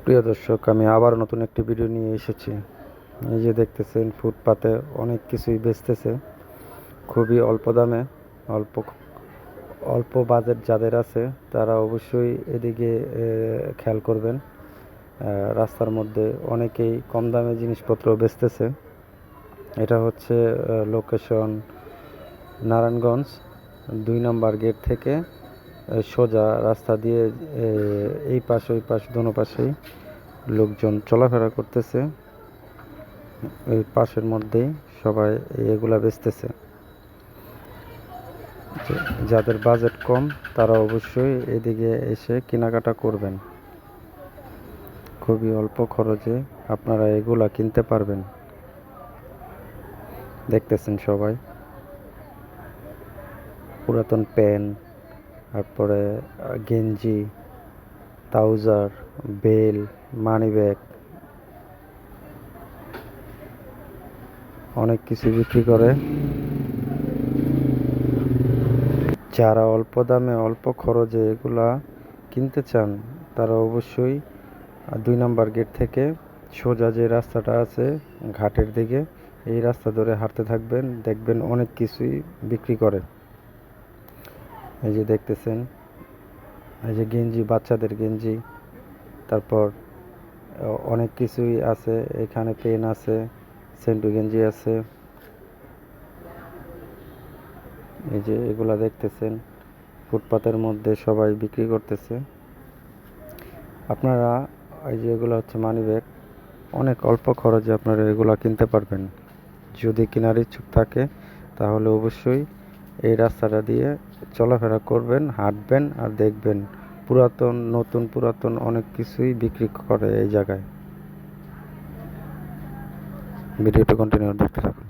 প্রিয় দর্শক, আমি আবার নতুন একটি ভিডিও নিয়ে এসেছি। এই যে দেখতেছেন, ফুটপাতে অনেক কিছুই বেচতেছে খুবই অল্প দামে। অল্প অল্প বাজেট যাদের আছে তারা অবশ্যই এদিকে খেয়াল করবেন। রাস্তার মধ্যে অনেকেই কম দামে জিনিসপত্র বেচতেছে। এটা হচ্ছে লোকেশন নারায়ণগঞ্জ 2 নম্বর গেট থেকে সোজা রাস্তা দিয়ে এই পাশ ওই পাশ দোনো পাশেই লোকজন চলাফেরা করতেছে। এই পাশের মধ্যেই সবাই এগুলা বেচতেছে। যাদের বাজেট কম তারা অবশ্যই এদিকে এসে কেনাকাটা করবেন। খুবই অল্প খরচে আপনারা এগুলা কিনতে পারবেন। দেখতেছেন সবাই পুরাতন প্যান্ট, তারপরে গেঞ্জি, ট্রাউজার, বেল, মানিব্যাগ, অনেক কিছু বিক্রি করে। যারা অল্প দামে অল্প খরচে এগুলা কিনতে চান তারা অবশ্যই 2 নম্বর গেট থেকে সোজা যে রাস্তাটা আছে ঘাটের দিকে, এই রাস্তা ধরে হাঁটতে থাকবেন, দেখবেন অনেক কিছুই বিক্রি করে। এই যে দেখতেছেন, এই যে গেঞ্জি, বাচ্চাদের গেঞ্জি, তারপর অনেক কিছুই আছে এখানে। পেন আছে, সেন্টু গেঞ্জি আছে। এই যে এগুলা দেখতেছেন ফুটপাতের মধ্যে সবাই বিক্রি করতেছে। আপনারা এই যে এগুলো হচ্ছে মানিব্যাগ, অনেক অল্প খরচে আপনারা এগুলা কিনতে পারবেন। যদি কেনার ইচ্ছুক থাকে তাহলে অবশ্যই এই রাস্তাটা দিয়ে চলাফেরা করবেন, হাঁটবেন আর দেখবেন পুরাতন নতুন পুরাতন অনেক কিছুই বিক্রি করে এই জায়গায়। ভিডিওটা কন্টিনিউ দেখতে থাকুন।